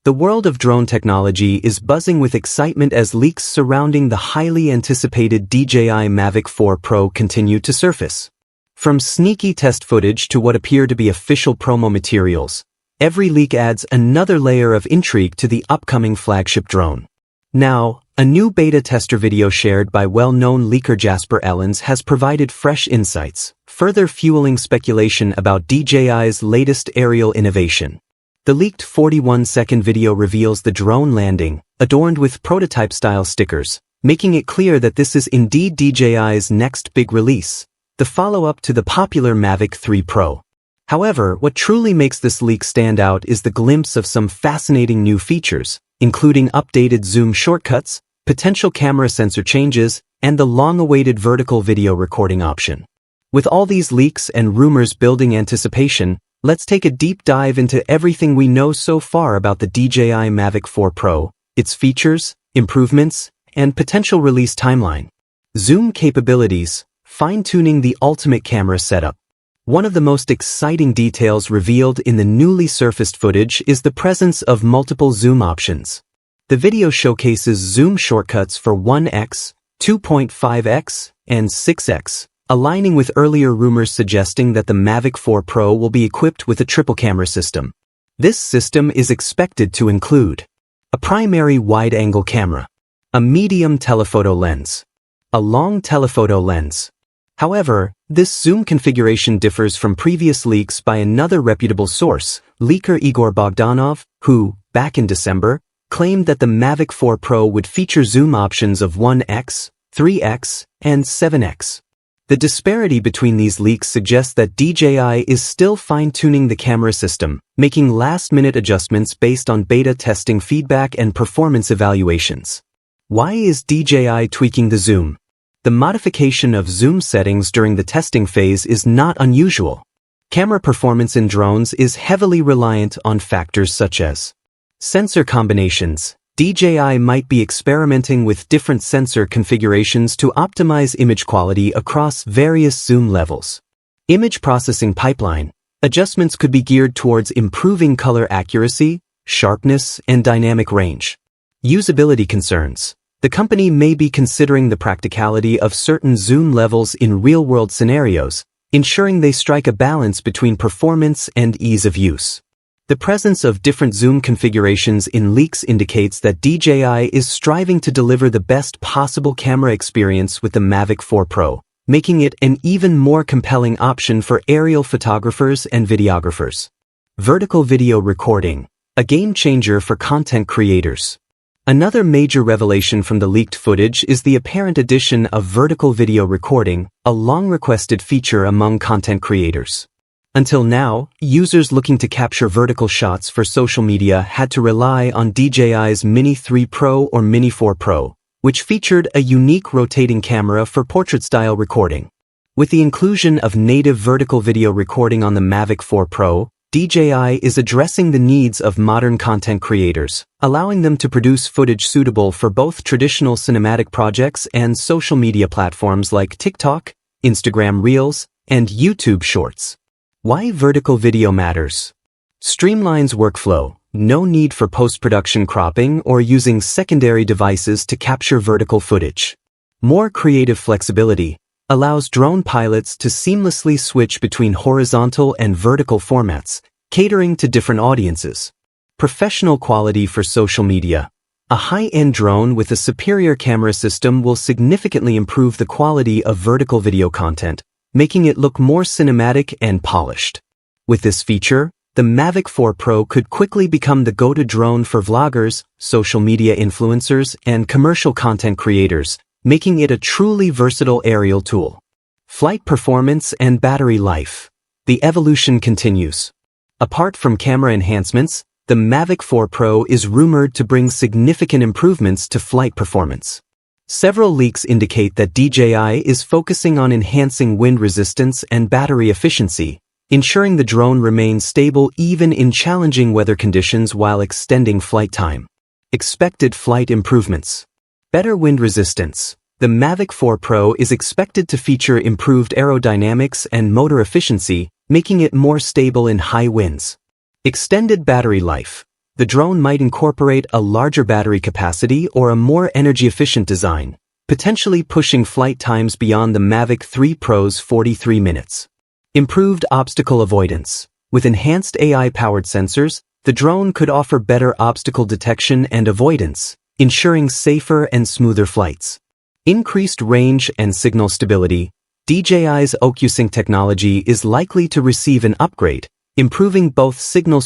The world of drone technology is buzzing with excitement as leaks surrounding the highly anticipated DJI Mavic 4 Pro continue to surface. From sneaky test footage to what appear to be official promo materials, every leak adds another layer of intrigue to the upcoming flagship drone. Now, a new beta tester video shared by well-known leaker Jasper Ellens has provided fresh insights, further fueling speculation about DJI's latest aerial innovation. The leaked 41-second video reveals the drone landing, adorned with prototype-style stickers, making it clear that this is indeed DJI's next big release, the follow-up to the popular Mavic 3 Pro. However, what truly makes this leak stand out is the glimpse of some fascinating new features, including updated zoom shortcuts, potential camera sensor changes, and the long-awaited vertical video recording option. With all these leaks and rumors building anticipation, let's take a deep dive into everything we know so far about the DJI Mavic 4 Pro, its features, improvements, and potential release timeline. Zoom capabilities, fine-tuning the ultimate camera setup. One of the most exciting details revealed in the newly surfaced footage is the presence of multiple zoom options. The video showcases zoom shortcuts for 1x, 2.5x, and 6x, aligning with earlier rumors suggesting that the Mavic 4 Pro will be equipped with a triple camera system. This system is expected to include a primary wide-angle camera, a medium telephoto lens, a long telephoto lens. However, this zoom configuration differs from previous leaks by another reputable source, leaker Igor Bogdanov, who, back in December, claimed that the Mavic 4 Pro would feature zoom options of 1x, 3x, and 7x. The disparity between these leaks suggests that DJI is still fine-tuning the camera system, making last-minute adjustments based on beta testing feedback and performance evaluations. Why is DJI tweaking the zoom? The modification of zoom settings during the testing phase is not unusual. Camera performance in drones is heavily reliant on factors such as sensor combinations. DJI might be experimenting with different sensor configurations to optimize image quality across various zoom levels. Image processing pipeline. Adjustments could be geared towards improving color accuracy, sharpness, and dynamic range. Usability concerns. The company may be considering the practicality of certain zoom levels in real-world scenarios, ensuring they strike a balance between performance and ease of use. The presence of different zoom configurations in leaks indicates that DJI is striving to deliver the best possible camera experience with the Mavic 4 Pro, making it an even more compelling option for aerial photographers and videographers. Vertical video recording, a game changer for content creators. Another major revelation from the leaked footage is the apparent addition of vertical video recording, a long-requested feature among content creators. Until now, users looking to capture vertical shots for social media had to rely on DJI's Mini 3 Pro or Mini 4 Pro, which featured a unique rotating camera for portrait-style recording. With the inclusion of native vertical video recording on the Mavic 4 Pro, DJI is addressing the needs of modern content creators, allowing them to produce footage suitable for both traditional cinematic projects and social media platforms like TikTok, Instagram Reels, and YouTube Shorts. Why vertical video matters? Streamlines workflow, no need for post-production cropping or using secondary devices to capture vertical footage. More creative flexibility allows drone pilots to seamlessly switch between horizontal and vertical formats, catering to different audiences. Professional quality for social media. A high-end drone with a superior camera system will significantly improve the quality of vertical video content, making it look more cinematic and polished. With this feature, the Mavic 4 Pro could quickly become the go-to drone for vloggers, social media influencers, and commercial content creators, making it a truly versatile aerial tool. Flight performance and battery life. The evolution continues. Apart from camera enhancements, the Mavic 4 Pro is rumored to bring significant improvements to flight performance. Several leaks indicate that DJI is focusing on enhancing wind resistance and battery efficiency, ensuring the drone remains stable even in challenging weather conditions while extending flight time. Expected flight improvements. Better wind resistance. The Mavic 4 Pro is expected to feature improved aerodynamics and motor efficiency, making it more stable in high winds. Extended battery life. the drone might incorporate a larger battery capacity or a more energy-efficient design, potentially pushing flight times beyond the Mavic 3 Pro's 43 minutes. Improved obstacle avoidance. With enhanced AI-powered sensors, the drone could offer better obstacle detection and avoidance, ensuring safer and smoother flights. Increased range and signal stability. DJI's OcuSync technology is likely to receive an upgrade, improving both signal